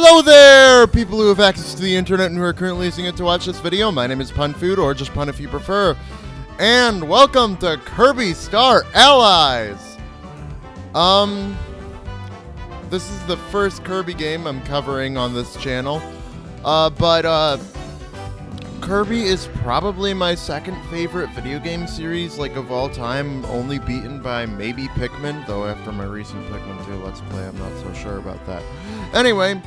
Hello there, people who have access to the internet and who are currently using it to watch this video. My name is PunFood, or just Pun if you prefer. And welcome to Kirby Star Allies! This is the first Kirby game I'm covering on this channel. Kirby is probably my second favorite video game series, of all time, only beaten by maybe Pikmin, though after my recent Pikmin 2 Let's Play, I'm not so sure about that. Anyway,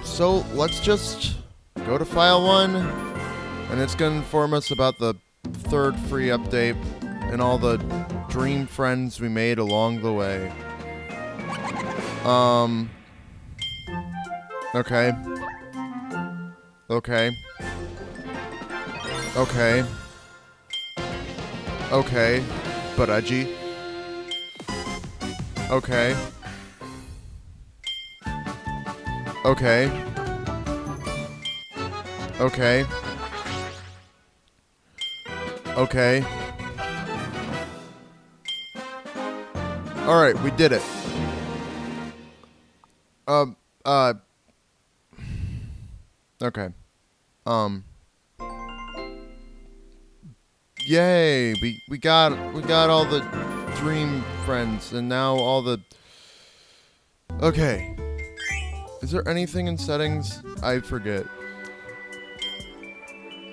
so let's just go to File 1, and it's going to inform us about the third free update and all the dream friends we made along the way. Okay. Okay. Okay. Okay. Budgie. Okay. Okay. Okay. Okay. Alright, we did it. Okay. Yay! We got all the dream friends, and now all the... Okay. Is there anything in settings? I forget.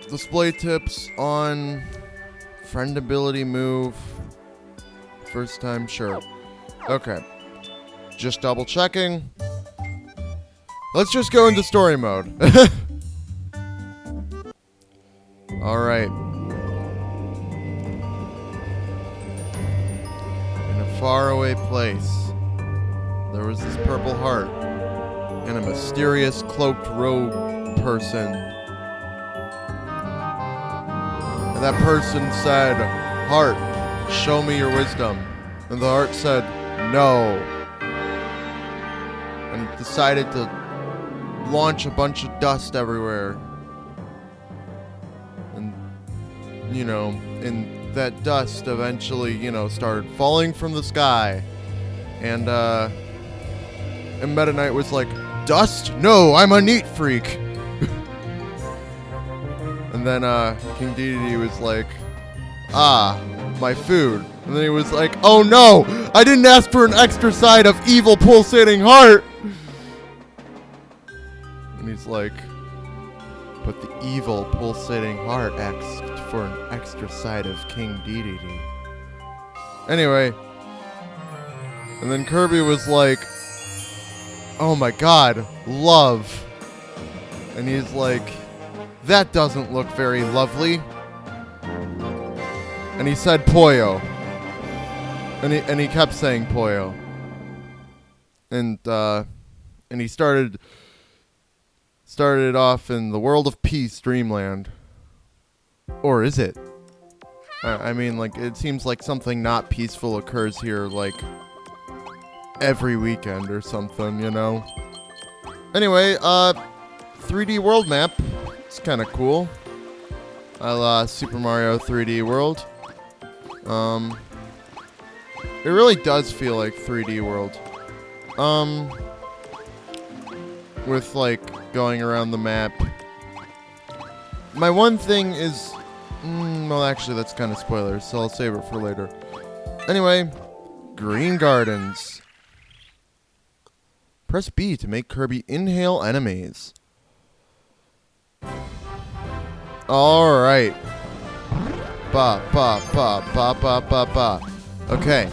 Display tips on friend ability move. First time, sure. Okay. Just double checking. Let's just go into story mode. Alright. In a faraway place, there was this purple heart and a mysterious cloaked robe person. And that person said, "Heart, show me your wisdom." And the heart said, "No." And decided to launch a bunch of dust everywhere. And, and that dust eventually, started falling from the sky. And Meta Knight was like, "Dust? No, I'm a neat freak." And then, King Dedede was like, "Ah, my food." And then he was like, "Oh no, I didn't ask for an extra side of evil pulsating heart." And he's like, "But the evil pulsating heart asked for an extra side of King Dedede." Anyway, and then Kirby was like, "Oh my god, love." And he's like, "That doesn't look very lovely." And he said Poyo. And he kept saying Poyo. And he started it off in the world of peace, Dreamland. Or is it? I mean, it seems like something not peaceful occurs here, every weekend or something, Anyway, 3D world map. It's kind of cool. I love Super Mario 3D World. It really does feel like 3D World. With, going around the map. My one thing is... well, actually, that's kind of spoilers, so I'll save it for later. Anyway, Green Gardens. Press B to make Kirby inhale enemies. Alright. Ba, ba, ba, ba, ba, ba, ba. Okay.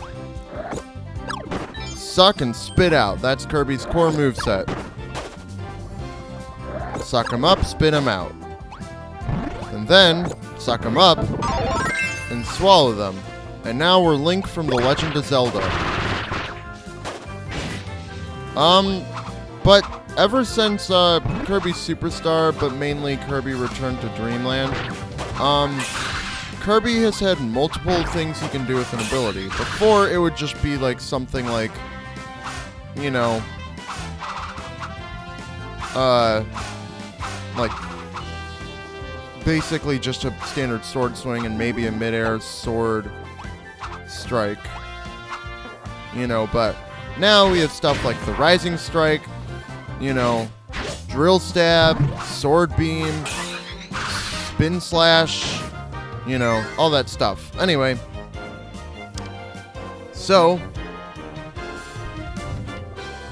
Suck and spit out. That's Kirby's core moveset. Suck them up, spit them out. And then, suck them up, and swallow them. And now we're Link from The Legend of Zelda. But ever since Kirby Superstar, but mainly Kirby Return to Dreamland, Kirby has had multiple things he can do with an ability. Before, it would just be something basically just a standard sword swing and maybe a mid-air sword strike. But now we have stuff like the Rising Strike, you know, drill stab, sword beam, spin slash, you know, all that stuff. Anyway, so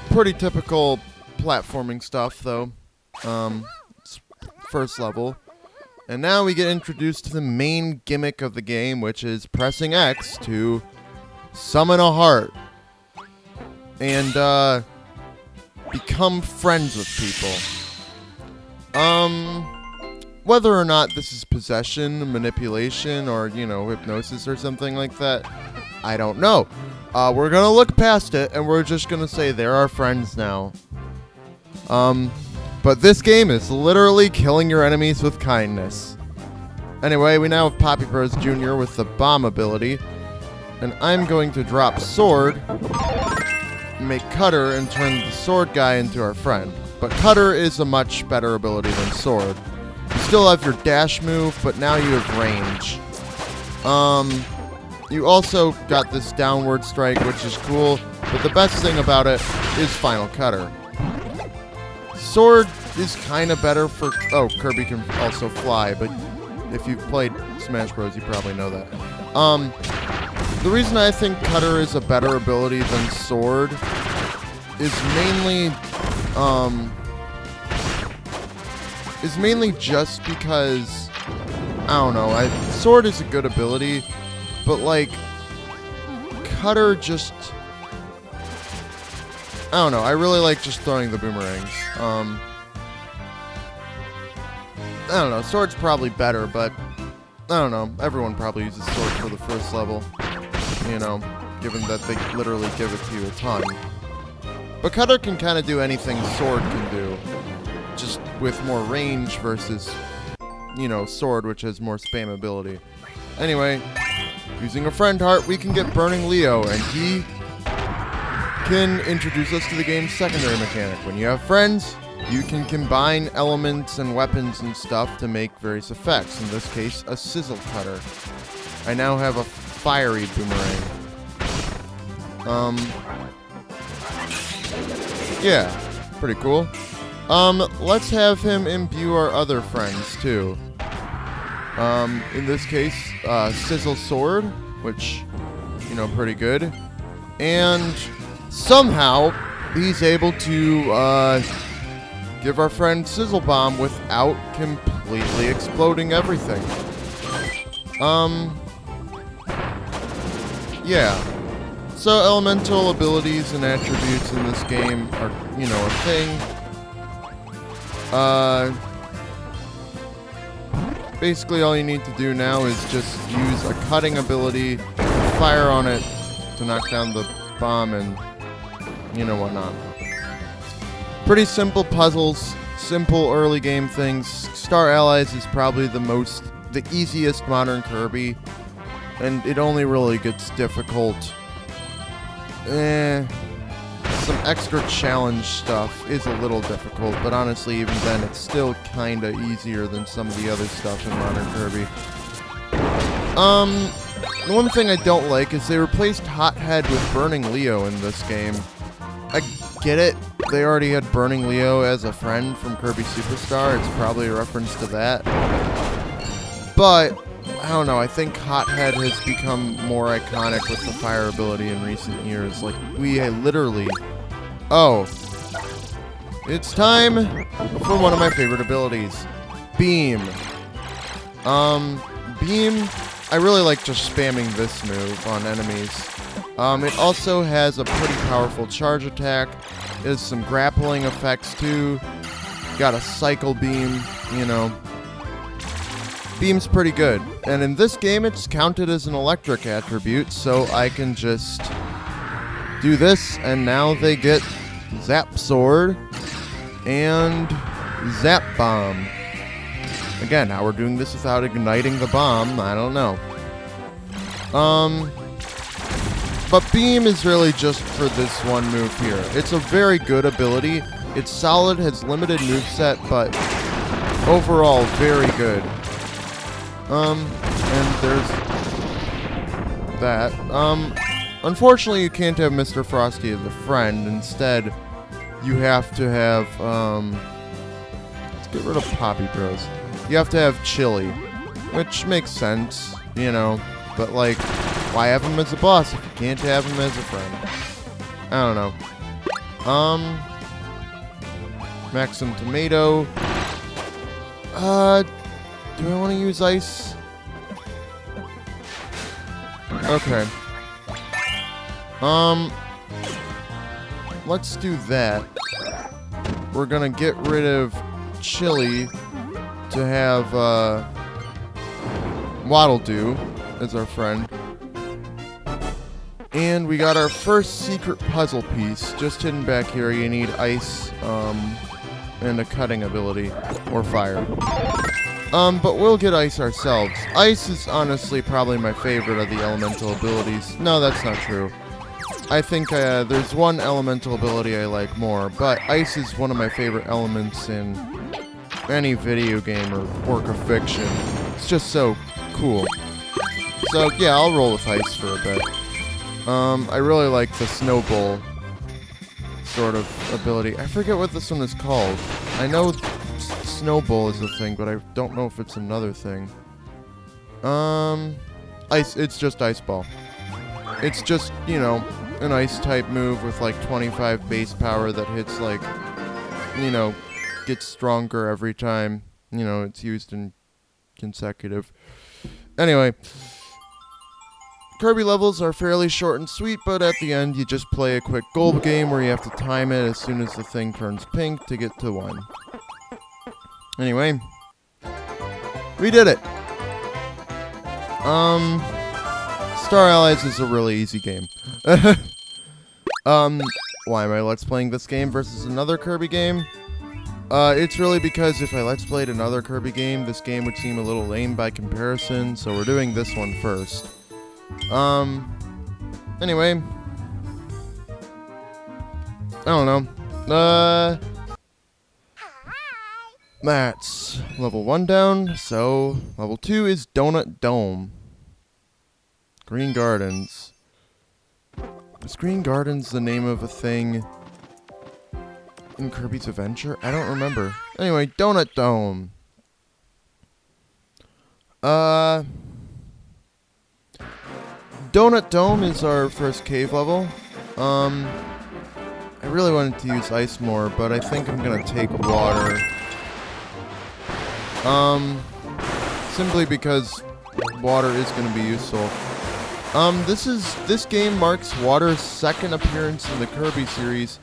pretty typical platforming stuff, though. It's first level. And now we get introduced to the main gimmick of the game, which is pressing X to summon a heart and become friends with people. Whether or not this is possession, manipulation, or, you know, hypnosis or something like that, I don't know. We're gonna look past it, and we're just gonna say they're our friends now. But this game is literally killing your enemies with kindness. Anyway, we now have Poppy Bros Jr. with the bomb ability, and I'm going to drop sword, make Cutter, and turn the sword guy into our friend. But Cutter is a much better ability than sword. You still have your dash move, but now you have range. You also got this downward strike, which is cool, but the best thing about it is Final Cutter. Sword is kind of better for... Oh, Kirby can also fly, but if you've played Smash Bros, you probably know that. The reason I think Cutter is a better ability than Sword is mainly just because, I don't know, Sword is a good ability, but like, Cutter just, I don't know, I really like just throwing the boomerangs. I don't know, Sword's probably better, but I don't know, everyone probably uses Sword for the first level, you know, given that they literally give it to you a ton. But Cutter can kind of do anything Sword can do, just with more range versus, you know, Sword, which has more spamability. Anyway, using a friend heart, we can get Burning Leo, and he can introduce us to the game's secondary mechanic. When you have friends, you can combine elements and weapons and stuff to make various effects. In this case, a sizzle cutter. I now have a fiery boomerang. Yeah, pretty cool. Let's have him imbue our other friends, too. In this case, Sizzle Sword, which, you know, pretty good. And somehow, he's able to, give our friend Sizzle Bomb without completely exploding everything. Yeah. So, elemental abilities and attributes in this game are, you know, a thing. Basically all you need to do now is just use a cutting ability, fire on it to knock down the bomb and, you know, whatnot. Pretty simple puzzles, simple early game things. Star Allies is probably the easiest modern Kirby, and it only really gets difficult. Some extra challenge stuff is a little difficult, but honestly, even then, it's still kinda easier than some of the other stuff in modern Kirby. The one thing I don't like is they replaced Hothead with Burning Leo in this game. I get it, they already had Burning Leo as a friend from Kirby Superstar, it's probably a reference to that. But, I don't know, I think Hothead has become more iconic with the fire ability in recent years. Like, we literally... Oh. It's time for one of my favorite abilities. Beam. Beam, I really like just spamming this move on enemies. It also has a pretty powerful charge attack. It has some grappling effects too. Got a cycle beam, you know. Beam's pretty good. And in this game, it's counted as an electric attribute, so I can just do this, and now they get Zap Sword and Zap Bomb. Again, how we're doing this without igniting the bomb, I don't know. But Beam is really just for this one move here. It's a very good ability. It's solid, has limited moveset, but overall, very good. And there's that. Unfortunately, you can't have Mr. Frosty as a friend. Instead, you have to have, let's get rid of Poppy Bros. You have to have chili, which makes sense, you know, but like, why have him as a boss if you can't have him as a friend? I don't know. Maxim Tomato. Do I want to use ice? Okay. Let's do that. We're gonna get rid of chili to have, Waddle Doo as our friend. And we got our first secret puzzle piece just hidden back here. You need ice, and a cutting ability, or fire. But we'll get ice ourselves. Ice is honestly probably my favorite of the elemental abilities. No, that's not true. I think there's one elemental ability I like more, but ice is one of my favorite elements in any video game or work of fiction. It's just so cool. So yeah, I'll roll with ice for a bit. I really like the snowball sort of ability. I forget what this one is called. I know snowball is a thing, but I don't know if it's another thing. Ice. It's just ice ball. It's just, you know, an ice type move with like 25 base power that hits like, you know, gets stronger every time, you know, it's used in consecutive. Anyway, Kirby levels are fairly short and sweet, but at the end you just play a quick goal game where you have to time it as soon as the thing turns pink to get to 1. Anyway, we did it. Star Allies is a really easy game. Why am I let's playing this game versus another Kirby game? It's really because if I let's played another Kirby game, this game would seem a little lame by comparison, so we're doing this one first. Anyway. I don't know. That's level 1 down, so level 2 is Donut Dome. Green Gardens. Is Green Gardens the name of a thing in Kirby's Adventure? I don't remember. Anyway, Donut Dome. Donut Dome is our first cave level. I really wanted to use ice more, but I think I'm gonna take water. Simply because water is gonna be useful. This game marks Water's second appearance in the Kirby series,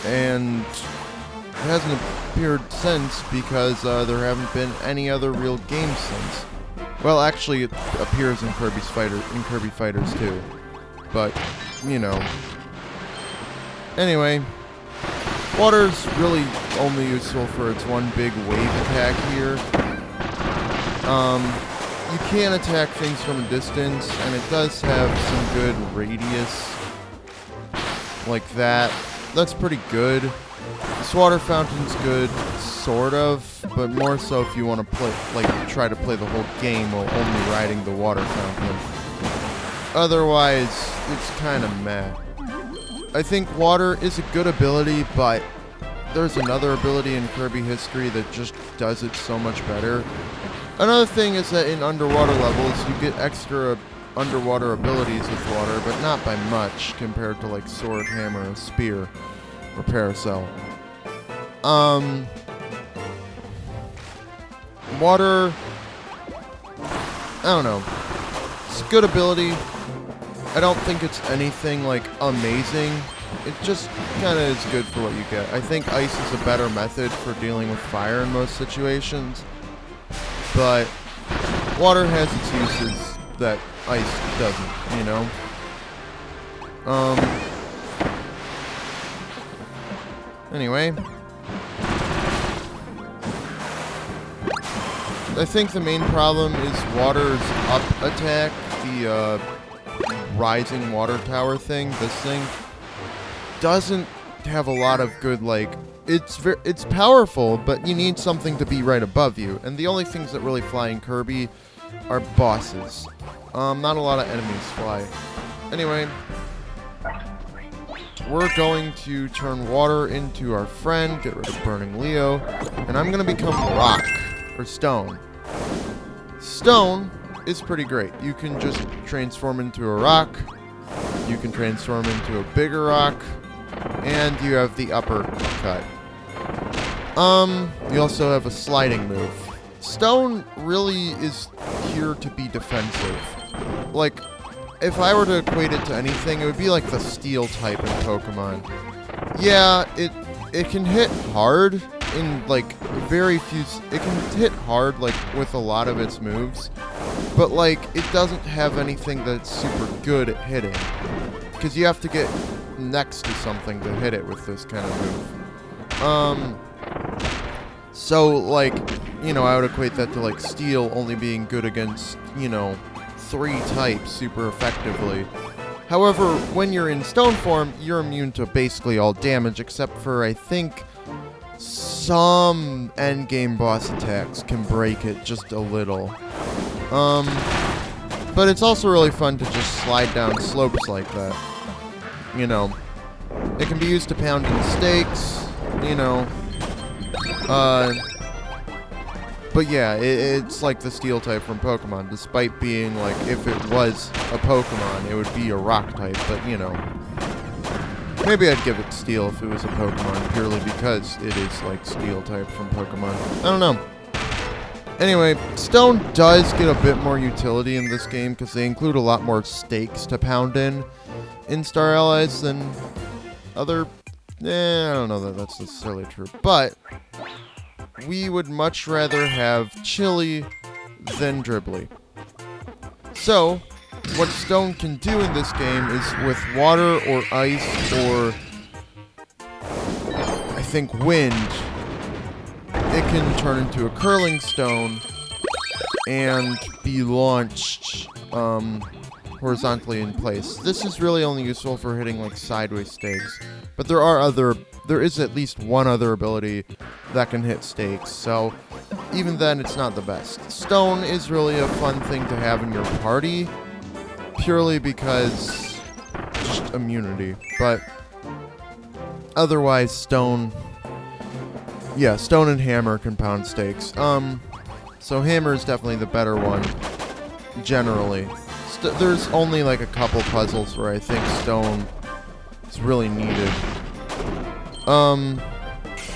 and it hasn't appeared since because there haven't been any other real games since. Well, actually, it appears in Kirby Fighters too, but you know. Anyway, Water's really only useful for its one big wave attack here. You can attack things from a distance, and it does have some good radius, like that. That's pretty good. This water fountain's good, sort of, but more so if you want to play, like, try to play the whole game while only riding the water fountain. Otherwise, it's kind of meh. I think water is a good ability, but there's another ability in Kirby history that just does it so much better. Another thing is that in underwater levels, you get extra underwater abilities with water, but not by much compared to like sword, hammer, and spear, or parasol. Water, I don't know. It's a good ability. I don't think it's anything like amazing. It just kind of is good for what you get. I think ice is a better method for dealing with fire in most situations. But water has its uses that ice doesn't, you know? Anyway. I think the main problem is water's up attack, the rising water tower thing, this thing, doesn't have a lot of good, like, it's powerful, but you need something to be right above you, and the only things that really fly in Kirby are bosses. Not a lot of enemies fly. Anyway. we're going to turn water into our friend, get rid of Burning Leo, and I'm going to become rock, or stone. Stone is pretty great. You can just transform into a rock, you can transform into a bigger rock, and you have the uppercut. You also have a sliding move. Stone really is here to be defensive. Like, if I were to equate it to anything, it would be like the steel type in Pokemon. Yeah, it can hit hard in like very few. It can hit hard like with a lot of its moves, but like it doesn't have anything that's super good at hitting. Because you have to get next to something to hit it with this kind of move. So like, you know, I would equate that to like steel only being good against, you know, 3 types super effectively. However, when you're in stone form, you're immune to basically all damage except for, I think, some endgame boss attacks can break it just a little. But it's also really fun to just slide down slopes like that. You know, it can be used to pound in stakes, you know. But yeah, it's like the steel type from Pokemon, despite being like, if it was a Pokemon, it would be a rock type, but you know. Maybe I'd give it steel if it was a Pokemon, purely because it is like steel type from Pokemon. I don't know. Anyway, stone does get a bit more utility in this game, because they include a lot more stakes to pound in Star Allies than other... I don't know that that's necessarily true, but... we would much rather have Chili than Dribbly. So, what Stone can do in this game is with water or ice or, I think, wind, it can turn into a curling stone and be launched horizontally in place. This is really only useful for hitting like sideways stakes, but there is at least one other ability that can hit stakes, so even then it's not the best. Stone is really a fun thing to have in your party, purely because just immunity, but otherwise Stone and Hammer can pound stakes. So Hammer is definitely the better one, generally. There's only like a couple puzzles where I think Stone is really needed.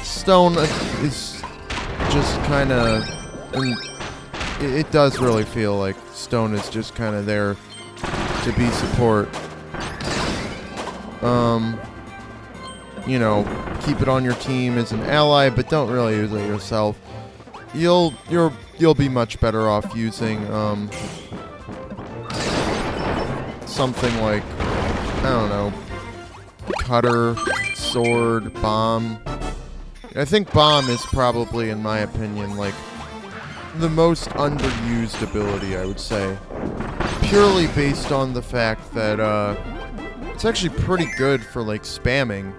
Stone is just kind of, and it does really feel like Stone is just kind of there to be support. You know, keep it on your team as an ally, but don't really use it yourself. You'll be much better off using something like, I don't know, Cutter, Sword, Bomb. I think Bomb is probably, in my opinion, like the most underused ability, I would say. Purely based on the fact that it's actually pretty good for like spamming,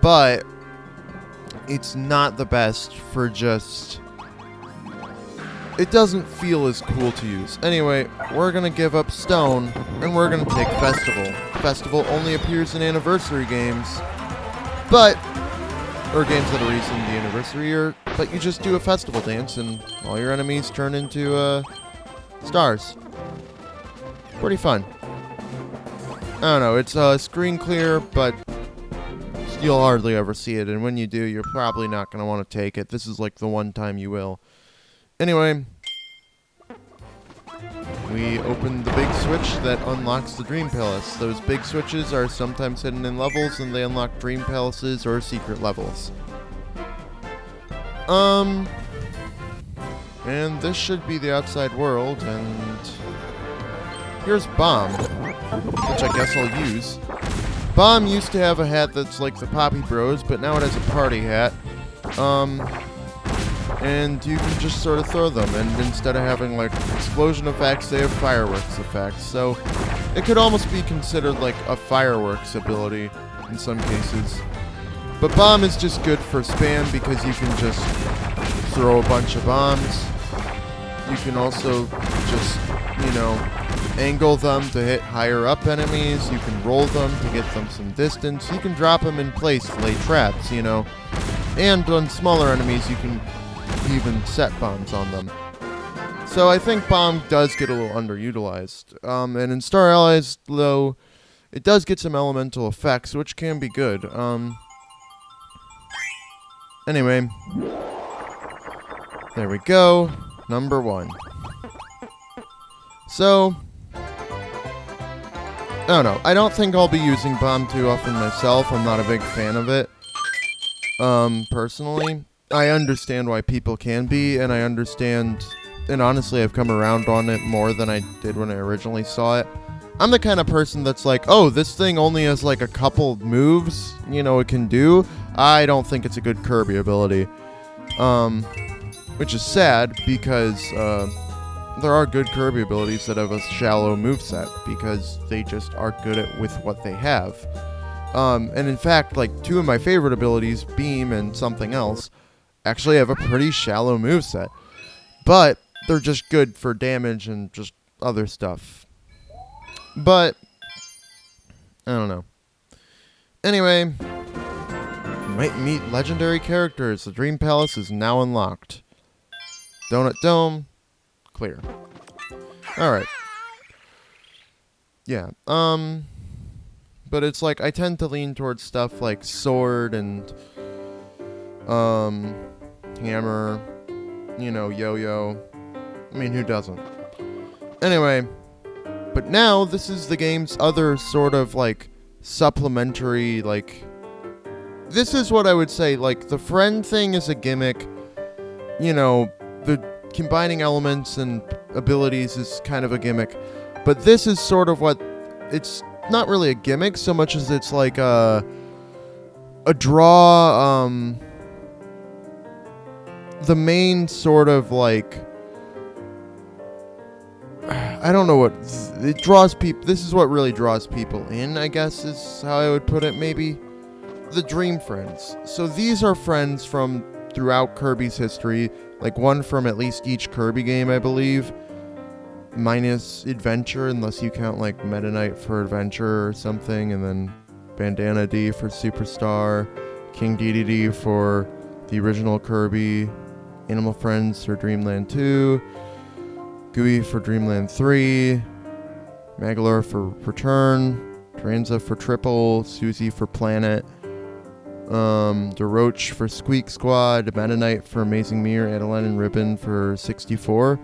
but it's not the best for just... it doesn't feel as cool to use. Anyway, we're gonna give up Stone, and we're gonna take Festival. Festival only appears in anniversary games, but... or games that are released in the anniversary year, but you just do a festival dance, and all your enemies turn into, stars. Pretty fun. I don't know, it's, screen clear, but... you'll hardly ever see it, and when you do, you're probably not gonna want to take it. This is like the one time you will. Anyway, we open the big switch that unlocks the Dream Palace. Those big switches are sometimes hidden in levels, and they unlock Dream Palaces or secret levels. And this should be the outside world, and here's Bomb, which I guess I'll use. Bomb used to have a hat that's like the Poppy Bros, but now it has a party hat. And you can just sort of throw them, and instead of having like explosion effects, they have fireworks effects. So it could almost be considered like a fireworks ability in some cases. But Bomb is just good for spam because you can just throw a bunch of bombs. You can also just, you know, angle them to hit higher up enemies. You can roll them to get them some distance. You can drop them in place to lay traps, you know. And on smaller enemies, you can even set bombs on them. So I think bomb does get a little underutilized. And in Star Allies, though, it does get some elemental effects, which can be good. Anyway, there we go. Number 1. So, I don't know. I don't think I'll be using bomb too often myself. I'm not a big fan of it. Personally, I understand why people can be, and I understand, and honestly, I've come around on it more than I did when I originally saw it. I'm the kind of person that's like, oh, this thing only has like a couple moves, you know, it can do. I don't think it's a good Kirby ability. Which is sad because there are good Kirby abilities that have a shallow moveset because they just are good at with what they have. And in fact, like 2 of my favorite abilities, Beam and something else, actually have a pretty shallow moveset. But they're just good for damage and just other stuff. But, I don't know. Anyway, you might meet legendary characters. The Dream Palace is now unlocked. Donut Dome, clear. Alright. Yeah, but it's like, I tend to lean towards stuff like sword and, hammer, you know, yo-yo. I mean, who doesn't? Anyway, but now this is the game's other sort of like supplementary, like, this is what I would say, like, the friend thing is a gimmick, you know, the combining elements and abilities is kind of a gimmick, but this is sort of what, it's not really a gimmick so much as it's like a draw, the main sort of like, I don't know what, it draws people, this is what really draws people in, I guess is how I would put it maybe. The Dream Friends. So these are friends from throughout Kirby's history, like one from at least each Kirby game, I believe, minus Adventure, unless you count like Meta Knight for Adventure or something, and then Bandana D for Superstar, King Dedede for the original Kirby, Animal Friends for Dreamland 2, Gooey for Dreamland 3, Magalore for Return, Tranza for Triple, Susie for Planet, DeRoach for Squeak Squad, Meta Knight for Amazing Mirror, Adeline and Ribbon for 64.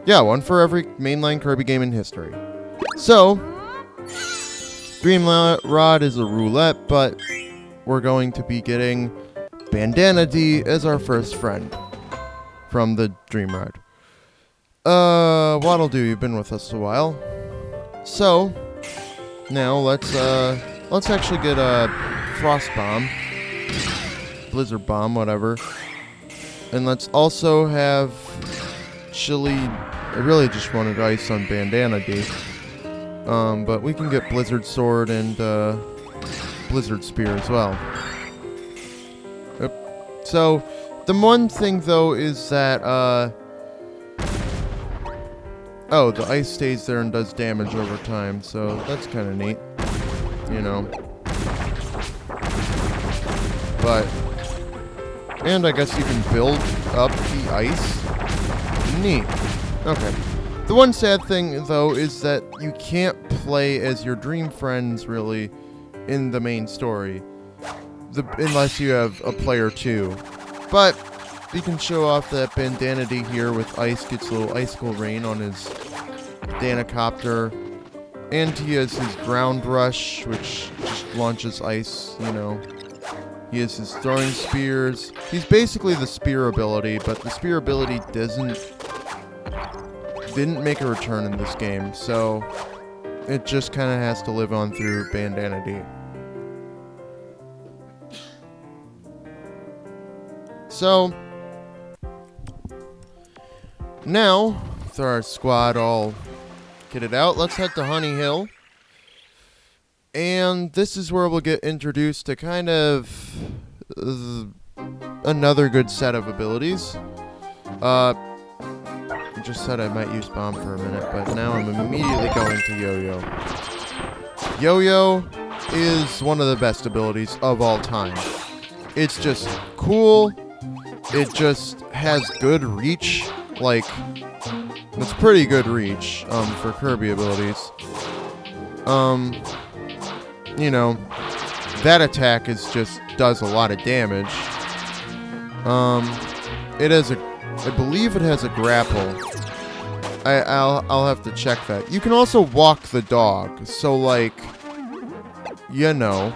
Yeah, one for every mainline Kirby game in history. So, Dreamrod is a roulette, but we're going to be getting Bandana D as our first friend from the Dreamrod. Waddle Doo, you've been with us a while. So, now let's actually get a Frost Bomb, Blizzard Bomb, whatever. And let's also have Chili. I really just wanted Ice on Bandana D. But we can get Blizzard Sword and Blizzard Spear as well. Yep. So, the one thing though is that, oh, the ice stays there and does damage over time, so that's kind of neat, you know. But, and I guess you can build up the ice. Neat. Okay. The one sad thing, though, is that you can't play as your Dream Friends, really, in the main story. Unless you have a player 2. But, you can show off that Bandana D here with ice, gets a little icicle rain on his Danacopter. And he has his Ground Rush, which just launches ice, you know. He has his throwing spears. He's basically the spear ability, but the spear ability didn't make a return in this game, so it just kind of has to live on through Bandana D. So, now, with our squad all kitted out, let's head to Honey Hill. And this is where we'll get introduced to kind of another good set of abilities. I just said I might use bomb for a minute, but now I'm immediately going to yo-yo. Yo-yo is one of the best abilities of all time. It's just cool. It just has good reach. Like, it's pretty good reach for Kirby abilities. You know, that attack does a lot of damage. I believe it has a grapple. I'll have to check that. You can also walk the dog, so like, you know,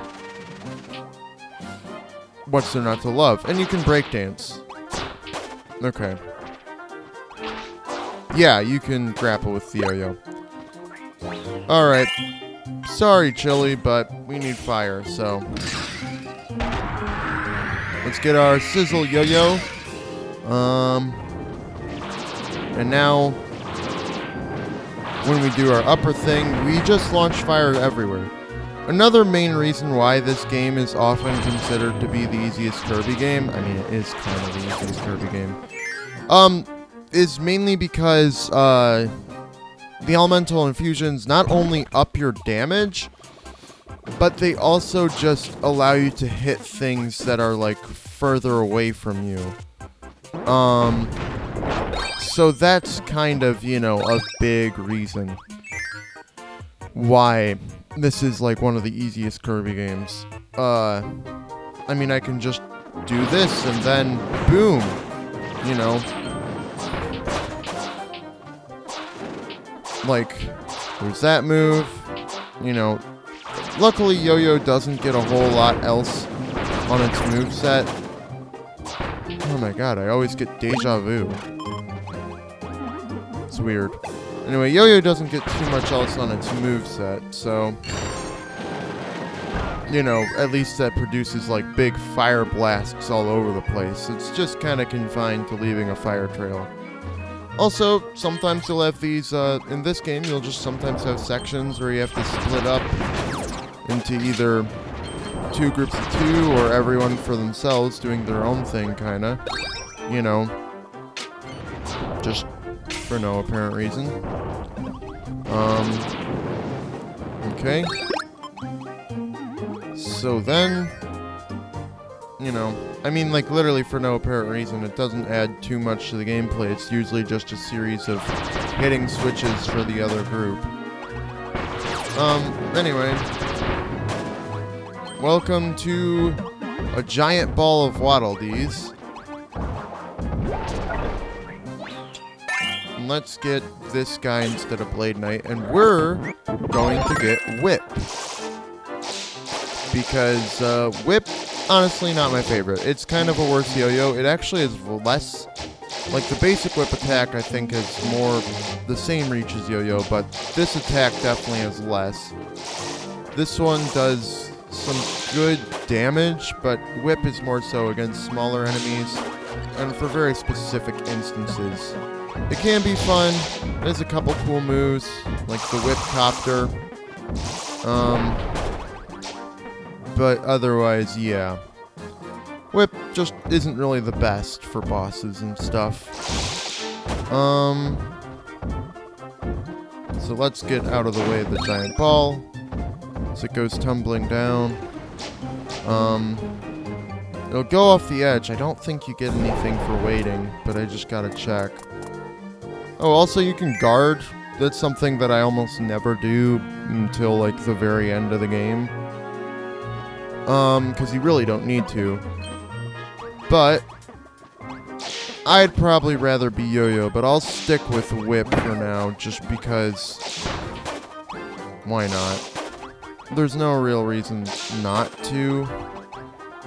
what's there not to love? And you can breakdance. Okay. Yeah, you can grapple with the yo-yo. Alright. Sorry, Chili, but we need fire, so let's get our sizzle yo-yo. And now, when we do our upper thing, we just launch fire everywhere. Another main reason why this game is often considered to be the easiest Kirby game, I mean, it is kind of the easiest Kirby game, is mainly because, the elemental infusions not only up your damage, but they also just allow you to hit things that are, like, further away from you. So that's kind of, you know, a big reason why this is, like, one of the easiest Kirby games. I mean, I can just do this and then, boom, you know. Like, there's that move, you know. Luckily, Yo-Yo doesn't get a whole lot else on its moveset. Oh my god, I always get deja vu. It's weird. Anyway, Yo-Yo doesn't get too much else on its moveset, so, you know, at least that produces, like, big fire blasts all over the place. It's just kind of confined to leaving a fire trail. Also, sometimes you'll have these, in this game, you'll just sometimes have sections where you have to split up into either two groups of two or everyone for themselves doing their own thing, kinda. You know, just for no apparent reason. Okay. So then, you know, I mean, like, literally for no apparent reason. It doesn't add too much to the gameplay. It's usually just a series of hitting switches for the other group. Anyway. Welcome to a giant ball of Waddle Dees. And let's get this guy instead of Blade Knight, and we're going to get Whip. Because, Whip, honestly, not my favorite. It's kind of a worse yo-yo. It actually is less, like, the basic Whip attack, I think, is more the same reach as yo-yo, but this attack definitely is less. This one does some good damage, but Whip is more so against smaller enemies, and for very specific instances. It can be fun. There's a couple cool moves, like the Whip Copter. But otherwise, yeah. Whip just isn't really the best for bosses and stuff. So let's get out of the way of the giant ball as it goes tumbling down. It'll go off the edge. I don't think you get anything for waiting, but I just gotta check. Oh, also you can guard. That's something that I almost never do until, like, the very end of the game. Because you really don't need to. But I'd probably rather be Yo-Yo, but I'll stick with Whip for now, just because why not? There's no real reason not to.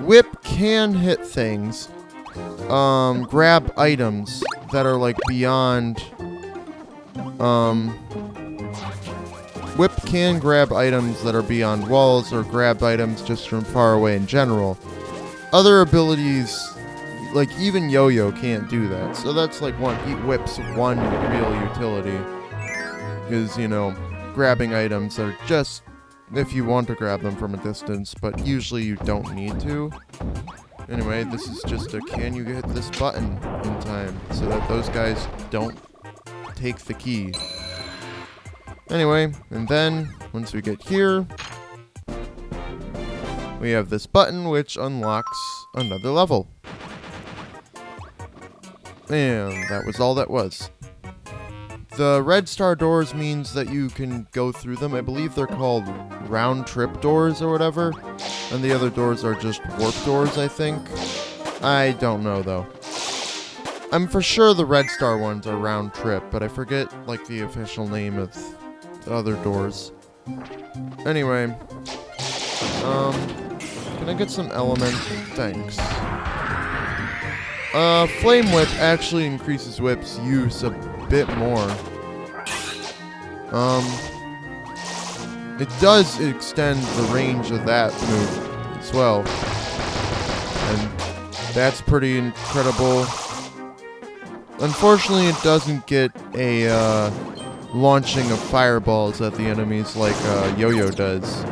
Whip can hit things, grab items that are, like, beyond, Whip can grab items that are beyond walls, or grab items just from far away in general. Other abilities, like even Yo-Yo, can't do that. So that's like Whip's one real utility. Is, you know, grabbing items that are just if you want to grab them from a distance, but usually you don't need to. Anyway, this is just a can you hit this button in time so that those guys don't take the key. Anyway, and then, once we get here, we have this button which unlocks another level. And that was all that was. The red star doors means that you can go through them. I believe they're called round trip doors or whatever. And the other doors are just warp doors, I think. I don't know, though. I'm for sure the red star ones are round trip, but I forget, like, the official name of the other doors. Anyway. Can I get some element? Thanks. Flame Whip actually increases Whip's use a bit more. It does extend the range of that move as well. And that's pretty incredible. Unfortunately, it doesn't get a launching of fireballs at the enemies like Yo-Yo does.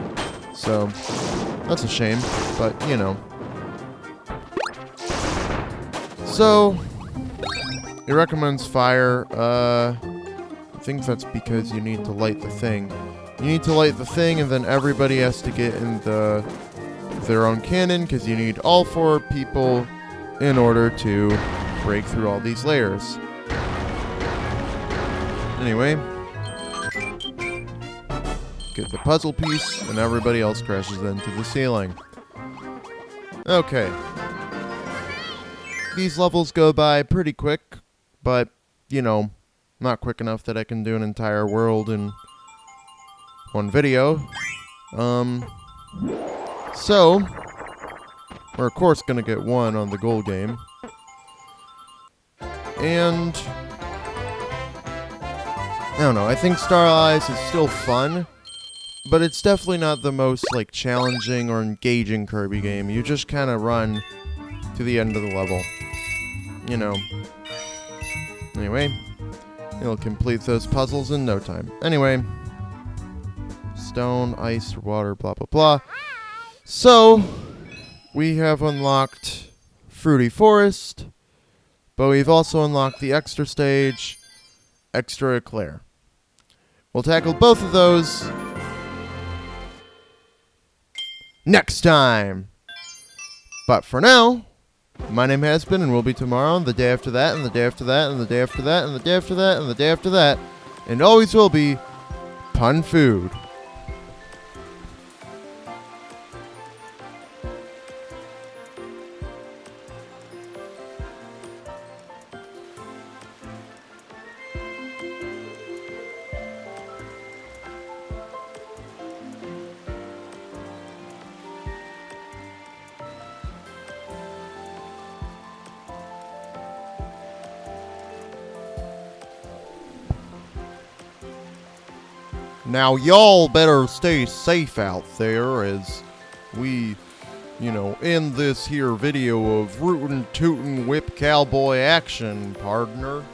So, that's a shame, but you know. So, it recommends fire. I think that's because you need to light the thing. You need to light the thing, and then everybody has to get in their own cannon, because you need all 4 people in order to break through all these layers. Anyway, get the puzzle piece, and everybody else crashes into the ceiling. Okay. These levels go by pretty quick, but, you know, not quick enough that I can do an entire world in one video. So, we're of course gonna get 1 on the goal game. And I don't know, I think Star Allies is still fun, but it's definitely not the most, like, challenging or engaging Kirby game. You just kind of run to the end of the level. You know. Anyway, you'll complete those puzzles in no time. Anyway, stone, ice, water, blah, blah, blah. So, we have unlocked Fruity Forest, but we've also unlocked the extra stage, Extra Eclair. We'll tackle both of those next time. But for now, my name has been and will be tomorrow, and the day after that, and the day after that, and the day after that, and the day after that, and the day after that, and always will be Pun Food. Now, y'all better stay safe out there as we, you know, end this here video of rootin' tootin' whip cowboy action, pardner.